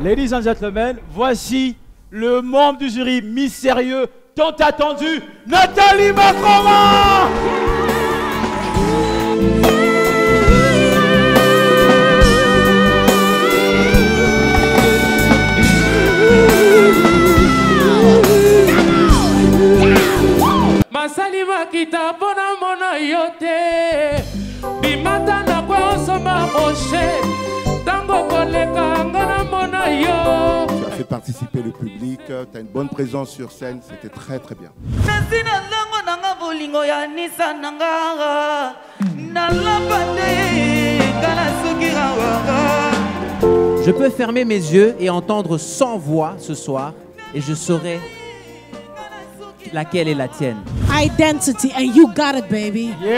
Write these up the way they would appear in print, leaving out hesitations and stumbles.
Ladies and gentlemen, voici le membre du jury mystérieux tant attendu, Nathalie Makoma. Masali makita bona mona yote bimata na kwa osoma rocher tango koleka ngana mona yo. Tu as fait participer le public, tu as une bonne présence sur scène, c'était très très bien. Je peux fermer mes yeux et entendre 100 voix ce soir et je saurai laquelle est la tienne. Identity, and you got it, baby. Yeah!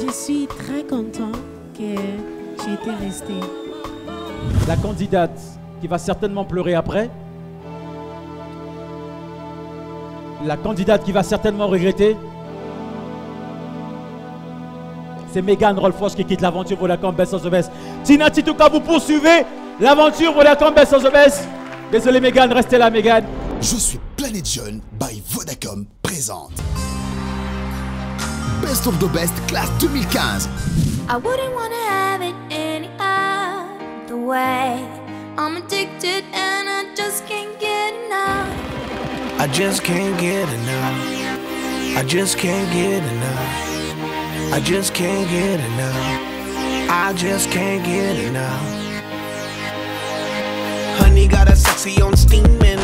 Je suis très content que j'ai été restée. La candidate qui va certainement pleurer après. La candidate qui va certainement regretter. C'est Megan Rolfos qui quitte l'aventure Vodacom Best of the Best. Tina Tituka, vous poursuivez l'aventure Vodacom Best of the Best. Désolé Megan, restez là Megan. Je suis Planète Jeune by Vodacom présente Best of the Best classe 2015. I wouldn't wanna have it any other way. I'm addicted and I just can't get enough. I just can't get enough. I just can't get enough. I just can't get enough. I just can't get enough. Honey got a sexy on steaming.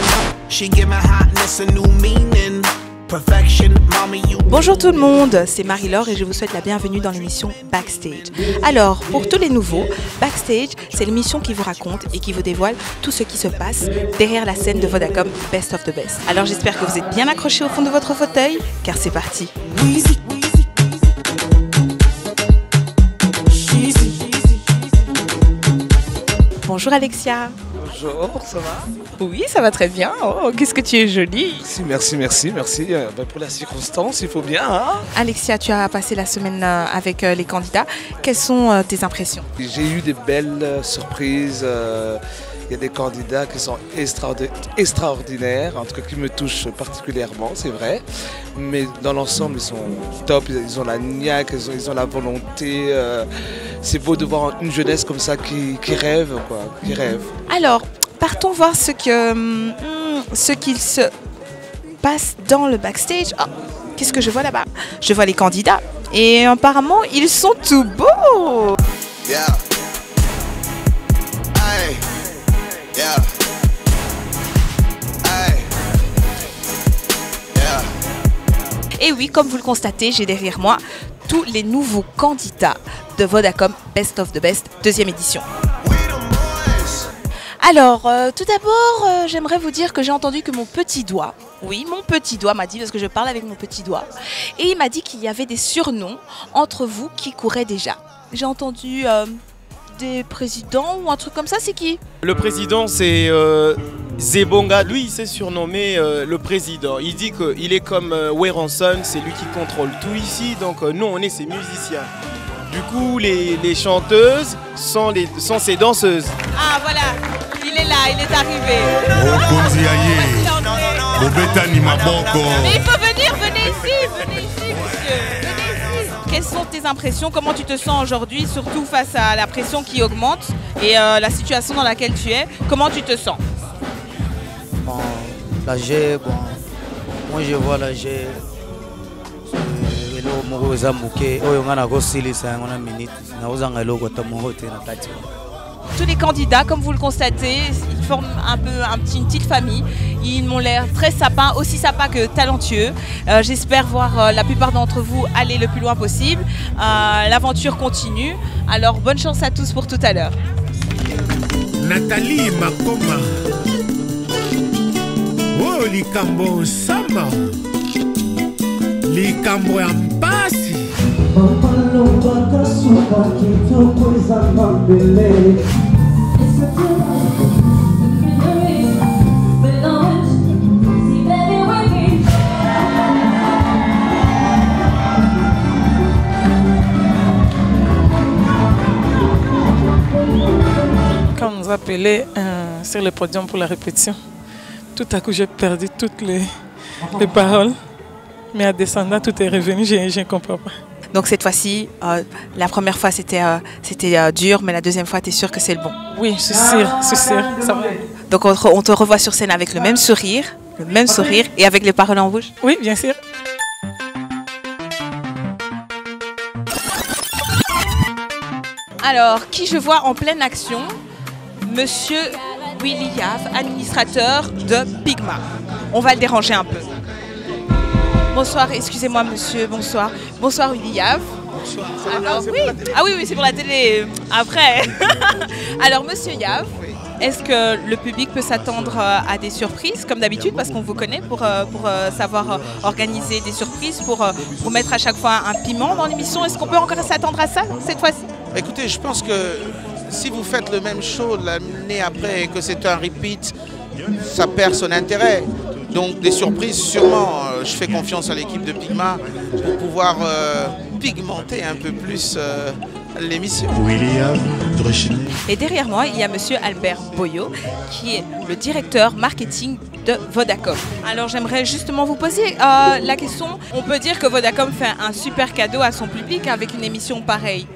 She give my hotness a new meaning. Perfection, mommy, you. Bonjour tout le monde, c'est Marie-Laure et je vous souhaite la bienvenue dans l'émission Backstage. Alors, pour tous les nouveaux, Backstage, c'est l'émission qui vous raconte et qui vous dévoile tout ce qui se passe derrière la scène de Vodacom Best of the Best. Alors j'espère que vous êtes bien accrochés au fond de votre fauteuil, car c'est parti. Bonjour Alexia. Bonjour, ça va? Oui, ça va très bien. Oh, qu'est-ce que tu es jolie. Merci. Pour la circonstance, il faut bien. Hein? Alexia, tu as passé la semaine avec les candidats. Quelles sont tes impressions? J'ai eu des belles surprises. Il y a des candidats qui sont extraordinaires, en tout cas qui me touchent particulièrement, c'est vrai. Mais dans l'ensemble, ils sont top, ils ont la niaque, ils ont la volonté. C'est beau de voir une jeunesse comme ça qui rêve, quoi, qui rêve. Alors, partons voir ce qu'il se passe dans le backstage. Oh, qu'est-ce que je vois là-bas? Je vois les candidats et apparemment, ils sont tout beaux. Yeah. Hey. Yeah. Hey. Yeah. Et oui, comme vous le constatez, j'ai derrière moi tous les nouveaux candidats de Vodacom Best of the Best, deuxième édition. Alors, tout d'abord, j'aimerais vous dire que j'ai entendu que mon petit doigt, oui, mon petit doigt m'a dit, parce que je parle avec mon petit doigt, et il m'a dit qu'il y avait des surnoms entre vous qui couraient déjà. J'ai entendu des présidents ou un truc comme ça, c'est qui? Le président, c'est Zebonga. Lui, il s'est surnommé le président. Il dit qu'il est comme Weranson, c'est lui qui contrôle tout ici. Donc nous, on est ses musiciens. Du coup, les chanteuses sont ses danseuses. Ah voilà, il est là, il est arrivé. Mais il faut venir, venez ici, monsieur. Quelles sont tes impressions? Comment tu te sens aujourd'hui, surtout face à la pression qui augmente et la situation dans laquelle tu es? Comment tu te sens? Bon, la G, bon, moi je vois la G. Tous les candidats, comme vous le constatez, ils forment une petite famille. Ils m'ont l'air très sapins, aussi sapins que talentueux. J'espère voir la plupart d'entre vous aller le plus loin possible. L'aventure continue. Alors bonne chance à tous pour tout à l'heure. Nathalie Makoma. Oh, likambo sama. Likambo ya mpasi. appelé sur le podium pour la répétition. Tout à coup, j'ai perdu toutes les paroles. Mais en descendant, tout est revenu, je ne comprends pas. Donc cette fois-ci, la première fois c'était dur, mais la deuxième fois, tu es sûr que c'est le bon? Oui, je suis sûre, ça va. Donc on te revoit sur scène avec le même sourire et avec les paroles en rouge? Oui, bien sûr. Alors, qui je vois en pleine action? Monsieur Willy Yav, administrateur de Pigma. On va le déranger un peu. Bonsoir, excusez-moi monsieur, bonsoir. Bonsoir Willy Yav. Bonsoir. Alors, oui. Ah oui, c'est pour la télé après. Alors monsieur Yav, est-ce que le public peut s'attendre à des surprises comme d'habitude, parce qu'on vous connaît pour savoir organiser des surprises, pour mettre à chaque fois un piment dans l'émission? Est-ce qu'on peut encore s'attendre à ça cette fois-ci? Écoutez, je pense que si vous faites le même show l'année après et que c'est un repeat, ça perd son intérêt. Donc des surprises, sûrement. Je fais confiance à l'équipe de Pigma pour pouvoir pigmenter un peu plus l'émission. Et derrière moi, il y a monsieur Albert Boyot, qui est le directeur marketing de Vodacom. Alors j'aimerais justement vous poser la question. On peut dire que Vodacom fait un super cadeau à son public avec une émission pareille.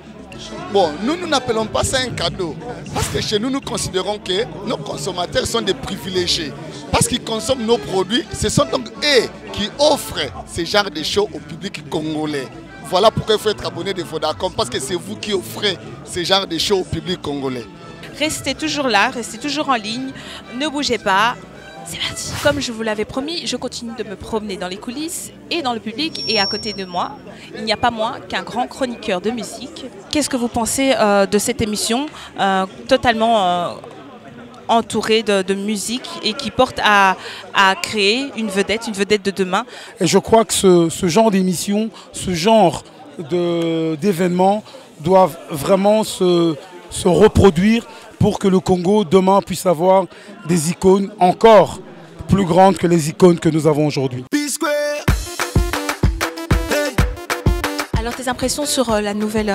Bon, nous n'appelons pas ça un cadeau. Parce que chez nous, nous considérons que nos consommateurs sont des privilégiés. Parce qu'ils consomment nos produits, ce sont donc eux qui offrent ce genre de shows au public congolais. Voilà pourquoi il faut être abonné de Vodacom, parce que c'est vous qui offrez ce genre de shows au public congolais. Restez toujours là, restez toujours en ligne, ne bougez pas. C'est parti. Comme je vous l'avais promis, je continue de me promener dans les coulisses et dans le public. Et à côté de moi, il n'y a pas moins qu'un grand chroniqueur de musique. Qu'est-ce que vous pensez de cette émission totalement entourée de musique et qui porte à créer une vedette de demain? Et je crois que ce genre d'émission, ce genre d'événements doivent vraiment se reproduire pour que le Congo demain puisse avoir des icônes encore plus grandes que les icônes que nous avons aujourd'hui. Alors tes impressions sur la nouvelle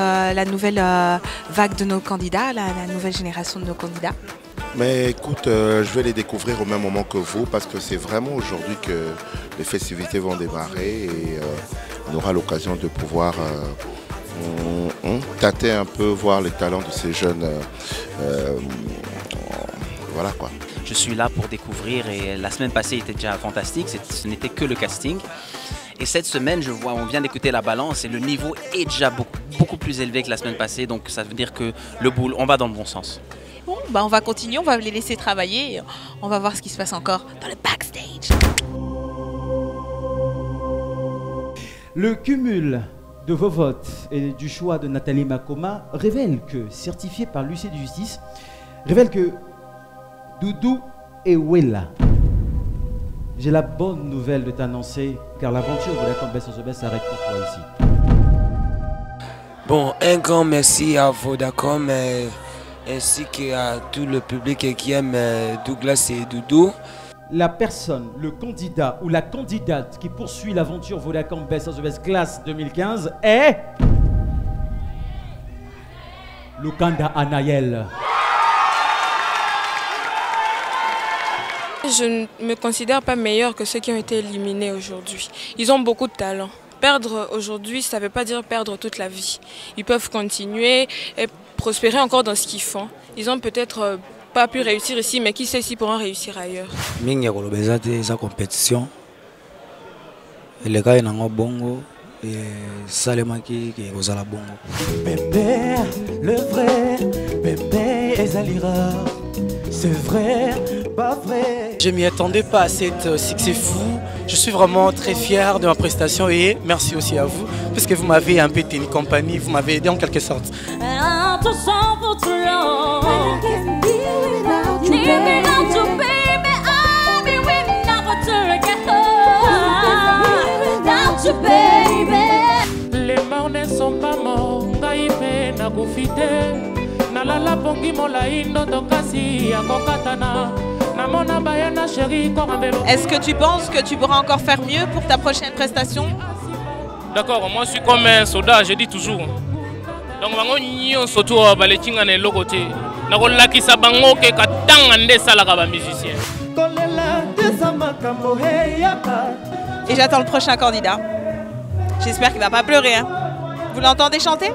vague de nos candidats, la nouvelle génération de nos candidats? Mais écoute, je vais les découvrir au même moment que vous parce que c'est vraiment aujourd'hui que les festivités vont démarrer et on aura l'occasion de pouvoir tâter un peu, voir les talents de ces jeunes. Voilà quoi. Je suis là pour découvrir et la semaine passée était déjà fantastique, ce n'était que le casting. Et cette semaine, je vois, on vient d'écouter la balance et le niveau est déjà beaucoup plus élevé que la semaine passée. Donc ça veut dire que on va dans le bon sens. Bon, bah on va continuer, on va les laisser travailler. Et on va voir ce qui se passe encore dans le backstage. Le cumul de vos votes et du choix de Nathalie Makoma révèle que, certifié par l'huissier de justice, révèle que Doudou et Wella. J'ai la bonne nouvelle de t'annoncer, car l'aventure de la Campbell Sozobès s'arrête pour toi ici. Bon, un grand merci à Vodacom ainsi qu'à tout le public qui aime Douglas et Doudou. La personne, le candidat ou la candidate qui poursuit l'aventure Vodacom Best of the Best Class 2015 est Lukanda Anaël. Je ne me considère pas meilleure que ceux qui ont été éliminés aujourd'hui. Ils ont beaucoup de talent. Perdre aujourd'hui, ça ne veut pas dire perdre toute la vie. Ils peuvent continuer et prospérer encore dans ce qu'ils font. Ils ont peut-être pas pu réussir ici, mais qui sait s'ils pourront réussir ailleurs. Mingi ya kolobeza te sa compétition. Les gars n'ont bongo et salemaki qui ozala bongo. Bébé, le vrai, bébé Ezalira. C'est vrai, pas vrai. Je m'y attendais pas à cette succès fou. Je suis vraiment très fier de ma prestation et merci aussi à vous parce que vous m'avez un peu tenu compagnie, vous m'avez aidé en quelque sorte. Les morts ne sont pas morts, Ngaïpe na koufite. Nalala pongi molai ndoto kasi ya kokatana. Namona bayana chéri korambelo. Est-ce que tu penses que tu pourras encore faire mieux pour ta prochaine prestation? D'accord, moi je suis comme un soldat, je dis toujours. Donc vango nyo soto baletinga ne lokote. nakolakisa bango ke katanga nde esalaka bamusicien. Et j'attends le prochain candidat. J'espère qu'il va pas pleurer. Hein. Vous l'entendez chanter?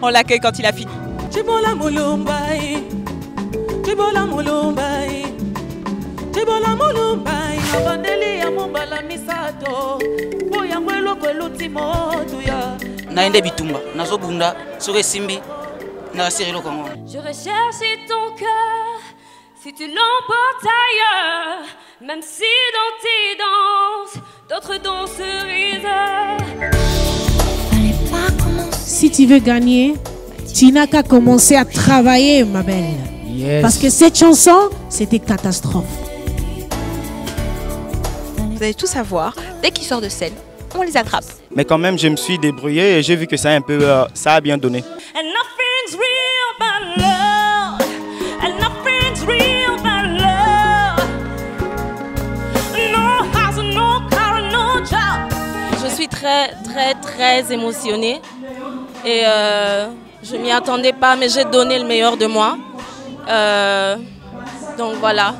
On l'accueille quand il a fini. Chibola mulumbai, chibola mulumbai, chibola mulumbai. Abandeli ya mumbala misato, boya mwelo kwelutimo tuya. Naende bitumba, nazo bunda, sore simbi, na sirilo kongo. Je recherche ton cœur, si tu l'emportes ailleurs, même si dans tes danses, d'autres danserises. Si tu veux gagner, tu n'as qu'à commencer à travailler, ma belle. Yes. Parce que cette chanson, c'était catastrophe. Vous allez tout savoir, dès qu'ils sortent de scène, on les attrape. Mais quand même, je me suis débrouillé et j'ai vu que ça a bien donné. And nothing's real but love. And nothing's real but love. No house, no car, no job. Je suis très émotionnée et je m'y attendais pas, mais j'ai donné le meilleur de moi. Donc voilà.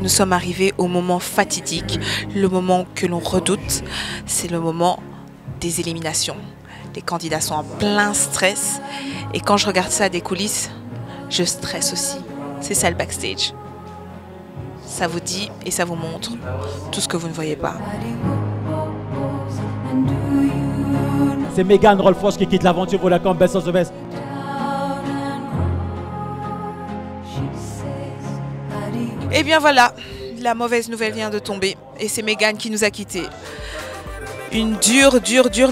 Nous sommes arrivés au moment fatidique, le moment que l'on redoute, c'est le moment des éliminations. Les candidats sont en plein stress et quand je regarde ça des coulisses, je stresse aussi. C'est ça le backstage. Ça vous dit et ça vous montre tout ce que vous ne voyez pas. C'est Megan Rolfrosch qui quitte l'aventure Vodacom Best of the Best. Et bien voilà, la mauvaise nouvelle vient de tomber et c'est Megan qui nous a quittés. Une dure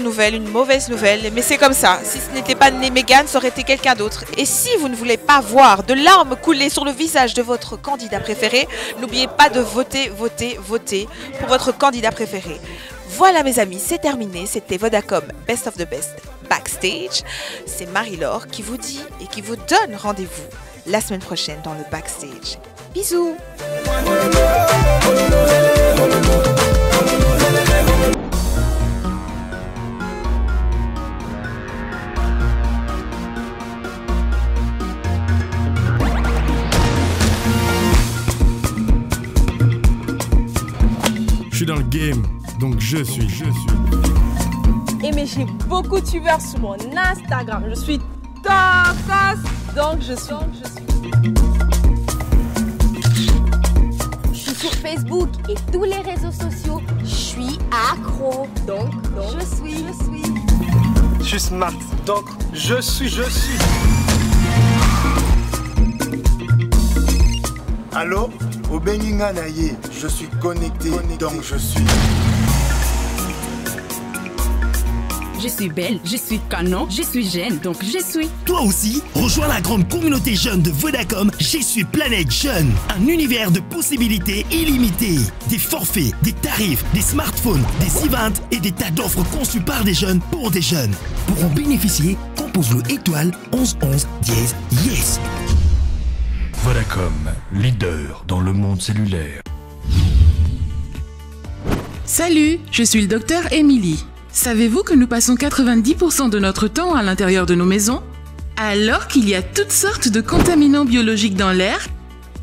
nouvelle, une mauvaise nouvelle, mais c'est comme ça. Si ce n'était pas Megan, ça aurait été quelqu'un d'autre. Et si vous ne voulez pas voir de larmes couler sur le visage de votre candidat préféré, n'oubliez pas de voter pour votre candidat préféré. Voilà mes amis, c'est terminé. C'était Vodacom Best of the Best Backstage. C'est Marie-Laure qui vous dit et qui vous donne rendez-vous la semaine prochaine dans le Backstage. Bisous. Je suis dans le game, donc je suis. Et mais j'ai beaucoup de suiveurs sur mon Instagram. Je suis top, donc je suis. Je suis sur Facebook et tous les réseaux sociaux. Je suis accro, donc je suis. Je suis smart, donc je suis. Allô? Au Beninga Naye, je suis connecté, donc je suis. Je suis belle, je suis canon, je suis jeune, donc je suis. Toi aussi, rejoins la grande communauté jeune de Vodacom, Je suis Planète Jeune. Un univers de possibilités illimitées. Des forfaits, des tarifs, des smartphones, des events et des tas d'offres conçues par des jeunes pour des jeunes. Pour en bénéficier, compose le étoile 1111 dièse yes. Vodacom, leader dans le monde cellulaire. Salut, je suis le docteur Émilie. Savez-vous que nous passons 90% de notre temps à l'intérieur de nos maisons? Alors qu'il y a toutes sortes de contaminants biologiques dans l'air?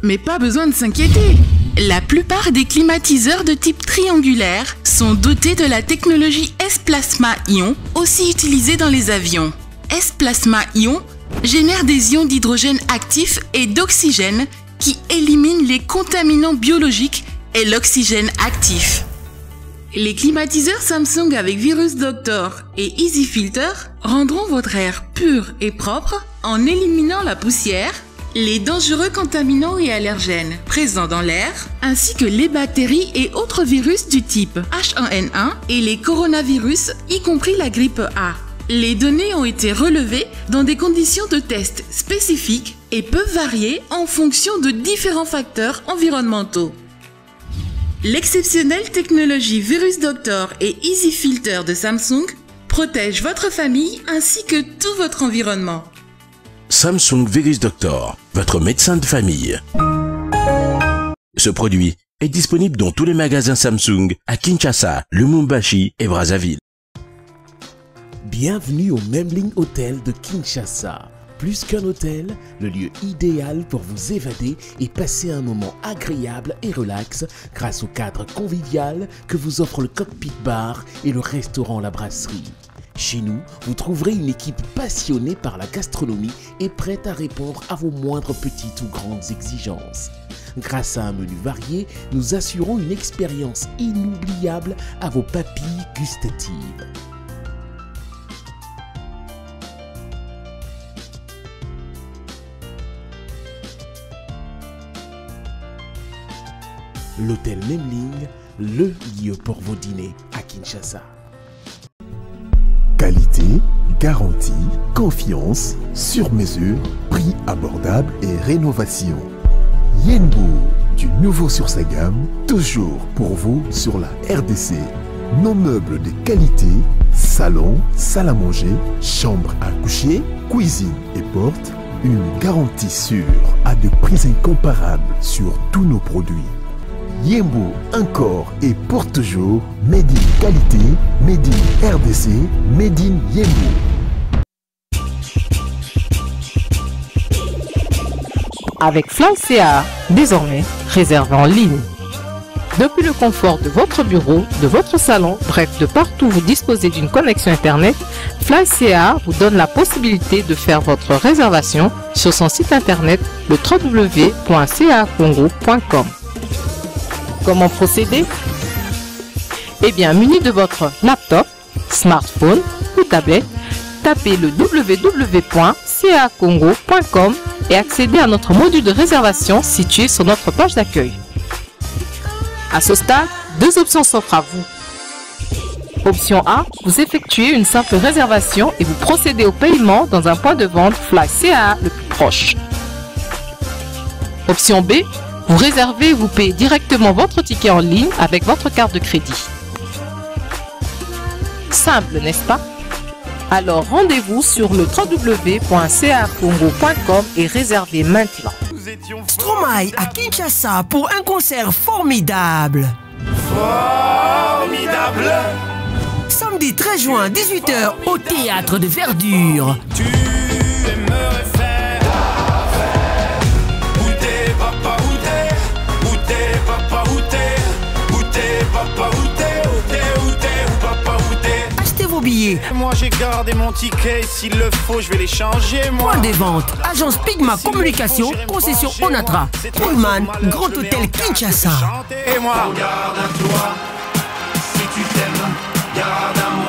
Mais pas besoin de s'inquiéter. La plupart des climatiseurs de type triangulaire sont dotés de la technologie S-Plasma Ion, aussi utilisée dans les avions. S-Plasma Ion génère des ions d'hydrogène actifs et d'oxygène qui éliminent les contaminants biologiques et l'oxygène actif. Les climatiseurs Samsung avec Virus Doctor et Easy Filter rendront votre air pur et propre en éliminant la poussière, les dangereux contaminants et allergènes présents dans l'air, ainsi que les bactéries et autres virus du type H1N1 et les coronavirus, y compris la grippe A. Les données ont été relevées dans des conditions de test spécifiques et peuvent varier en fonction de différents facteurs environnementaux. L'exceptionnelle technologie Virus Doctor et Easy Filter de Samsung protège votre famille ainsi que tout votre environnement. Samsung Virus Doctor, votre médecin de famille. Ce produit est disponible dans tous les magasins Samsung à Kinshasa, Lubumbashi et Brazzaville. Bienvenue au Memling Hotel de Kinshasa. Plus qu'un hôtel, le lieu idéal pour vous évader et passer un moment agréable et relax grâce au cadre convivial que vous offre le Cockpit Bar et le restaurant La Brasserie. Chez nous, vous trouverez une équipe passionnée par la gastronomie et prête à répondre à vos moindres petites ou grandes exigences. Grâce à un menu varié, nous assurons une expérience inoubliable à vos papilles gustatives. L'hôtel Memling, le lieu pour vos dîners à Kinshasa. Qualité, garantie, confiance, sur mesure, prix abordable et rénovation. Yenbo, du nouveau sur sa gamme, toujours pour vous sur la RDC. Nos meubles de qualité, salon, salle à manger, chambre à coucher, cuisine et porte, une garantie sûre à des prix incomparables sur tous nos produits. Yenbo encore et pour toujours, made in qualité, made in RDC, made in Yenbo. Avec FlyCA, désormais réservé en ligne. Depuis le confort de votre bureau, de votre salon, bref, de partout où vous disposez d'une connexion Internet, FlyCA vous donne la possibilité de faire votre réservation sur son site Internet, le www.cacongo.com. Comment procéder? Eh bien, muni de votre laptop, smartphone ou tablette, tapez le www.cacongo.com et accédez à notre module de réservation situé sur notre page d'accueil. À ce stade, deux options s'offrent à vous. Option A, vous effectuez une simple réservation et vous procédez au paiement dans un point de vente FlyCA le plus proche. Option B, vous réservez et vous payez directement votre ticket en ligne avec votre carte de crédit. Simple, n'est-ce pas? Alors rendez-vous sur le www.cacongo.com et réservez maintenant. Stromae à Kinshasa pour un concert formidable. Formidable. Samedi 13 juin, 18h au Théâtre de Verdure. Tu aimerais faire où t'es papa, où t'es papa, où t'es papa, où t'es papa, où t'es. Achetez vos billets. Moi j'ai gardé mon ticket, s'il le faut je vais les changer moi. Point des ventes, agence Pigma Communication, concession Onatra, Pullman, Grand Hôtel Kinshasa. Et moi, garde à toi, si tu t'aimes, garde à moi.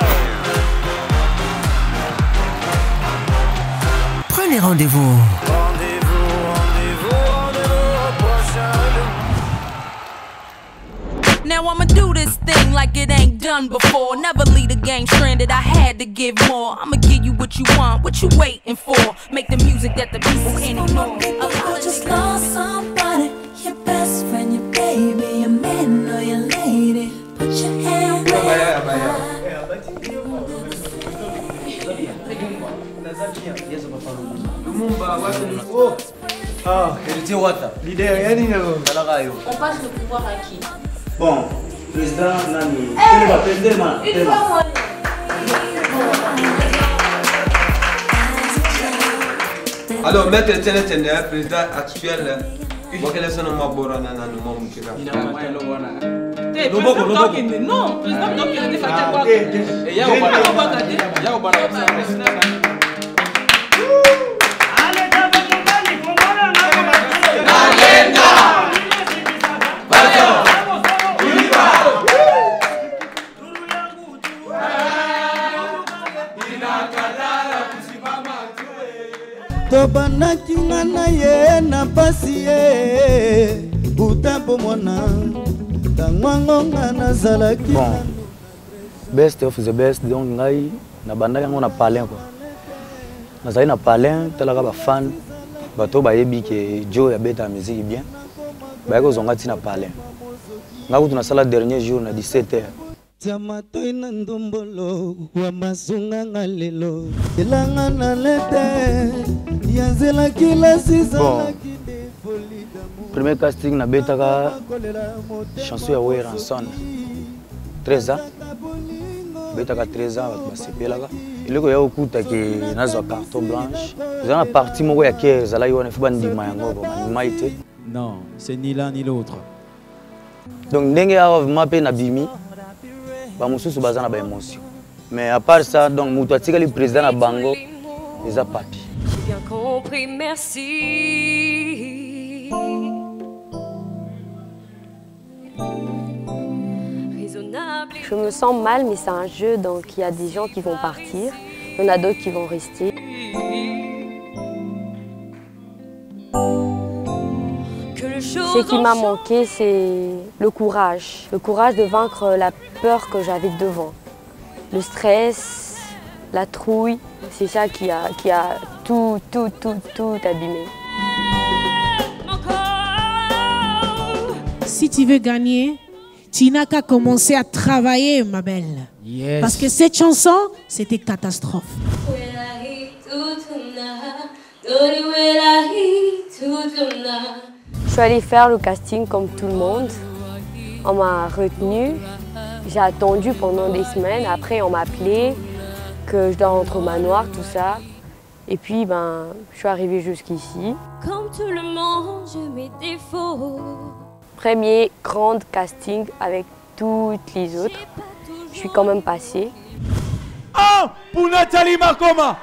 Prenez rendez-vous. Now I'ma do this thing like it ain't done before. Never leave the game stranded, I had to give more. I'ma give you what you want, what you waiting for. Make the music that the people can't ignore. I just lost somebody, your best friend, your baby, your man or your lady. Put your hand where On passe le pouvoir à qui? Bon, président Nani, alors, maître Tene, président actuel, quel est son nom? Non, Tobanaki ngana ye na pasi ye utambo mwana tangwango ngana zalaki. Bon, best of the best, donc ngai na bandaki ngo na palin quoi. Nazali na palin talaka ba fan bato bayebi ke Joe abeta musique bien. Ba ko zonga tina palin. Ngaku tunasala dernier jour na 17h. Jamatoi na ndombolo wa mazunga ngalelo elanga na lete yanzela kila sizala kide Premier casting na betaka chanson ya Way Ranson 13 ans betaka 13 ans bato basepelaka eloko ya okuta ke nazwa carton blanche eza na partie moko ya kere ezalaki wana fo bandima yango bandima ete non c'est ni l'un ni l'autre donc ndenge awa vraiment mpe nabimi bamosusu baza na baémotion mais à part ça donc moto atikali président na bango eza papi. J'ai bien compris, merci. Je me sens mal, mais c'est un jeu, donc il y a des gens qui vont partir, il y en a d'autres qui vont rester. Ce qui m'a manqué, c'est le courage de vaincre la peur que j'avais devant, le stress, la trouille, c'est ça qui a tout abîmé. Si tu veux gagner, tu n'as qu'à commencer à travailler, ma belle. Yes. Parce que cette chanson, c'était catastrophe. Je suis allée faire le casting comme tout le monde. On m'a retenue. J'ai attendu pendant des semaines. Après, on m'a appelé que je dois rentrer au manoir, tout ça. Et puis, je suis arrivée jusqu'ici. Comme tout le monde, j'ai mes défauts. Premier grand casting avec toutes les autres. Je suis quand même passée. Oh, pour Nathalie Marcoma!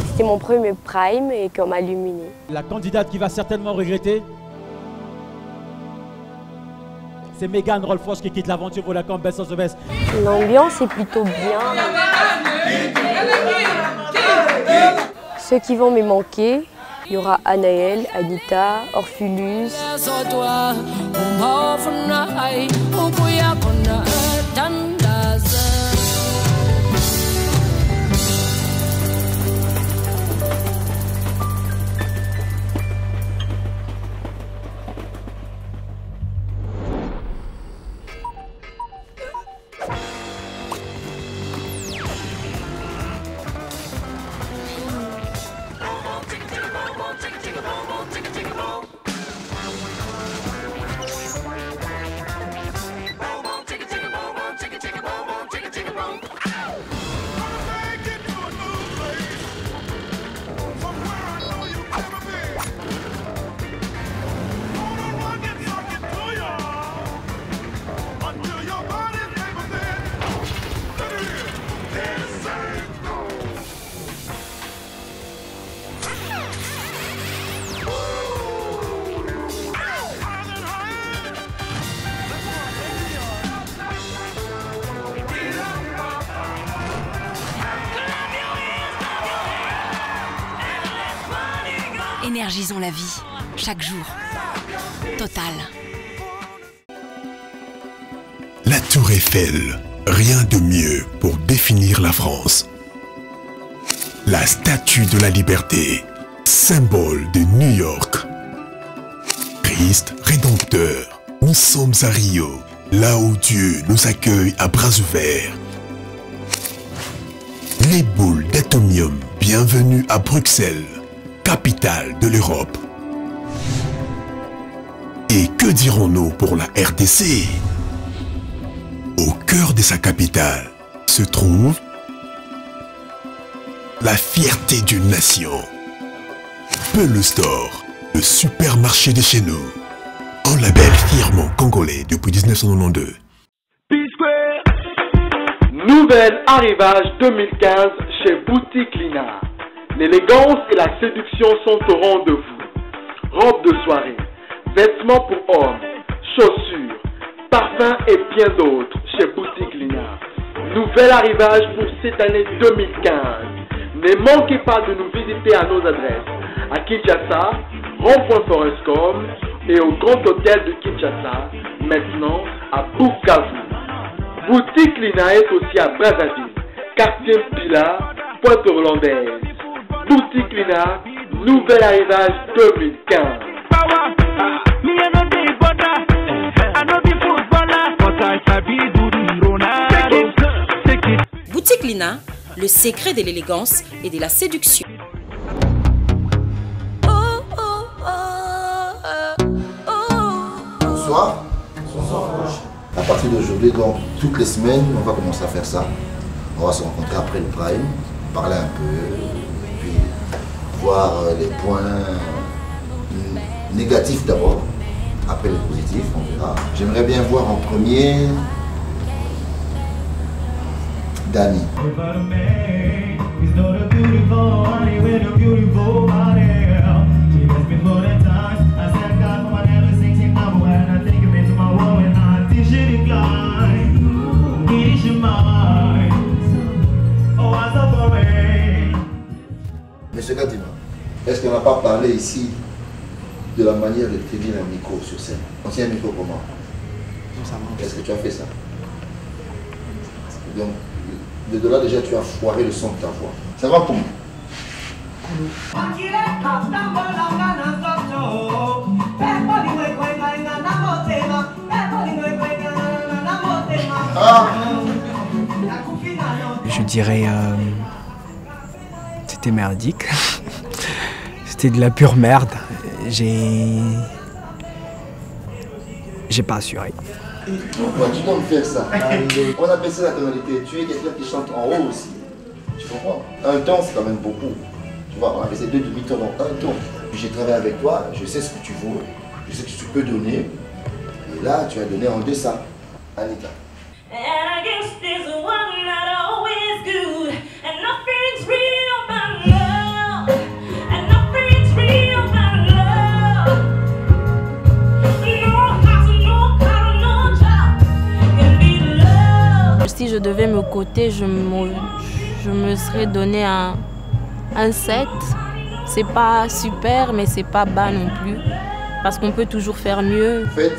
C'était mon premier prime et qu'on m'a illuminée. La candidate qui va certainement regretter, c'est Megan Rolfos qui quitte l'aventure pour la Vodacom Best of the Best. L'ambiance est plutôt bien. Ceux qui vont me manquer, il y aura Anaël, Anita, Orphulus. Énergisons la vie, chaque jour. Total. La Tour Eiffel, rien de mieux pour définir la France. La Statue de la Liberté, symbole de New York. Christ Rédempteur, nous sommes à Rio, là où Dieu nous accueille à bras ouverts. Les boules d'atomium, bienvenue à Bruxelles, capitale de l'Europe. Et que dirons-nous pour la RDC? Au cœur de sa capitale se trouve la fierté d'une nation. Peul Store, le supermarché de chez nous. Un label fièrement congolais depuis 1992. Nouvel arrivage 2015 chez Boutique Lina. L'élégance et la séduction sont au rendez-vous. Robes de soirée, vêtements pour hommes, chaussures, parfums et bien d'autres chez Boutique Lina. Nouvel arrivage pour cette année 2015. Ne manquez pas de nous visiter à nos adresses à Kinshasa, Rond-Point Forestcom et au Grand Hôtel de Kinshasa, maintenant à Bukavu. Boutique Lina est aussi à Brazzaville, quartier Pilar, Pointe-Hollandaise. Boutique Lina, nouvel arrivage 2015. Boutique Lina, le secret de l'élégance et de la séduction. Oh, oh, oh. Bonsoir. À partir d'aujourd'hui, donc, toutes les semaines, on va commencer à faire ça. On va se rencontrer après le prime, parler un peu, puis voir les points négatifs d'abord, après les positifs, on verra. J'aimerais bien voir en premier Danny. Monsieur Kadima, est-ce qu'on n'a pas parlé ici de la manière de tenir un micro sur scène? On tient un micro comment? Est-ce que tu as fait ça? Donc, de là déjà tu as foiré le son de ta voix. Ça va pour moi? Je dirais c'était merdique. C'était de la pure merde. J'ai pas assuré. Pourquoi tu dois me faire ça? On a baissé la tonalité. Tu es quelqu'un qui chante en haut aussi. Tu comprends? Un ton, c'est quand même beaucoup. Tu vois, on a baissé 2 demi-tons dans un ton. J'ai travaillé avec toi, je sais ce que tu vaux, je sais ce que tu peux donner. Et là, tu as donné en deçà. Anita. Si je devais me coter, je me serais donné un 7. C'est pas super, mais c'est pas bas non plus. Parce qu'on peut toujours faire mieux. En fait,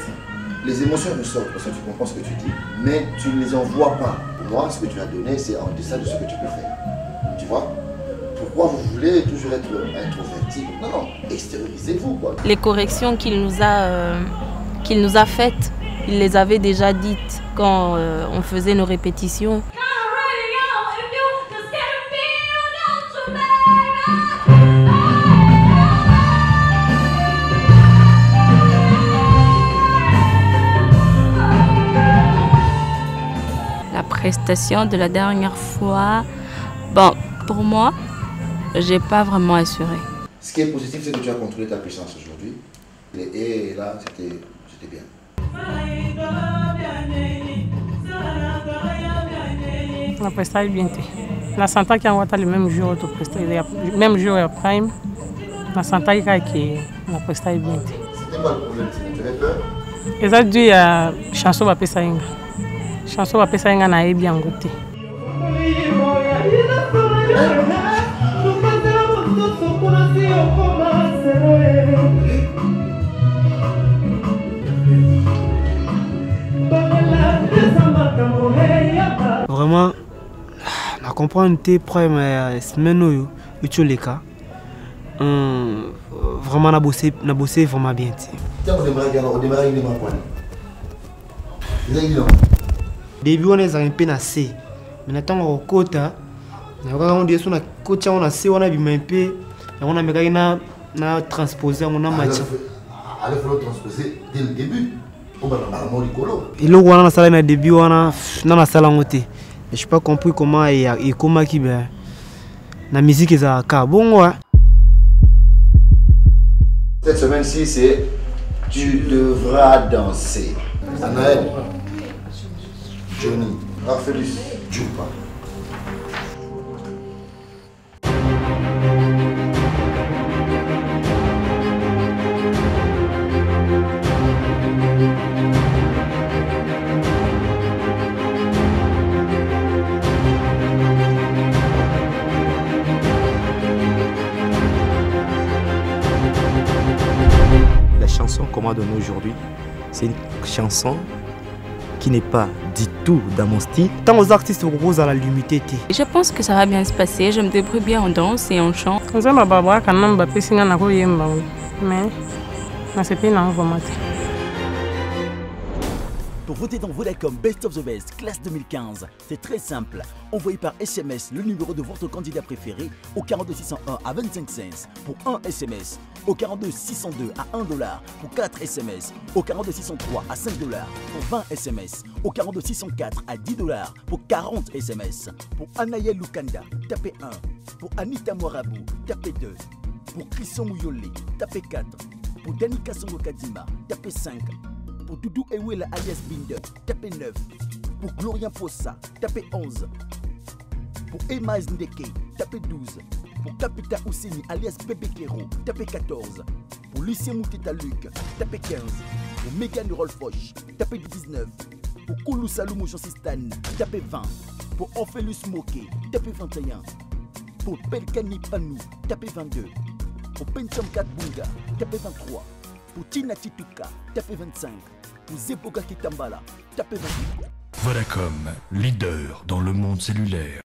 les émotions nous sortent parce que tu comprends ce que tu dis, mais tu ne les envoies pas. Pour moi, ce que tu as donné, c'est en deçà de ce que tu peux faire. Tu vois? Pourquoi vous voulez toujours être introverti? Non, non, extériorisez-vous, quoi. Les corrections qu'il nous a faites, il les avait déjà dites quand on faisait nos répétitions. La prestation de la dernière fois, bon, pour moi, j'ai pas vraiment assuré. Ce qui est positif, c'est que tu as contrôlé ta puissance aujourd'hui. Et là, c'était bien. La prestation est bien. La santé qui a le même jour, même jour à prime. La santé qui a la prestation est bien. C'était pas le problème, tu avais peur? Et ça dit à chanson va passer inga. Chanson va passer inga na bien goûté. Vraiment, je comprends tes problèmes semaine où tu les cas. Vraiment, on a bossé vraiment bien. Début on est un peu nassé, mais maintenant on côté, on dit sur la côte on a C, on a bien un peu, on a mis na transposé, on a matché. Allez, faut le transposer dès le début. Et là on a la salle début, on a la salle en côté. Je n'ai pas compris comment et comment qui la musique est à cas. Bon ouais. Cette semaine-ci, c'est tu devras danser. Anaël, Johnny, Raphaëlus, Djoupa. Qu'on m'a donné aujourd'hui, c'est une chanson qui n'est pas du tout dans mon style. Tant aux artistes proposent à la limiter. Je pense que ça va bien se passer, je me débrouille bien en danse et en chant. Mais Pour voter dans Vodacom Best of the Best classe 2015, c'est très simple. Envoyez par SMS le numéro de votre candidat préféré au 42 601 à 25 cents pour 1 SMS, au 42 602 à $1 pour 4 SMS, au 42 603 à $5 pour 20 SMS, au 42 604 à $10 pour 40 SMS. Pour Anaïel Lukanda, tapez 1. Pour Anita Moirabou, tapez 2. Pour Christian Mouyolé, tapez 4. Pour Danica Songo Kadima, tapez 5. Pour Doudou Ewela alias Binder, tapez 9. Pour Glorien Fossa, tapez 11. Pour Emma Ndeke, tapez 12. Pour Capita Ousseni alias Bébé Kero, tapez 14. Pour Lucien Mouteta Luc, tapez 15. Pour Megan Rolfoch, tapez 19. Pour Koulou Saloumou Jonsistan, tapez 20. Pour Ophelus Moké, tapez 21. Pour Pelkani Panou, tapez 22. Pour Pencham Bunga, tapez 23. Pour Tina Tituka, tapez 25. Pour Zeboga Kitambala, tapez 28. Vodacom, leader dans le monde cellulaire.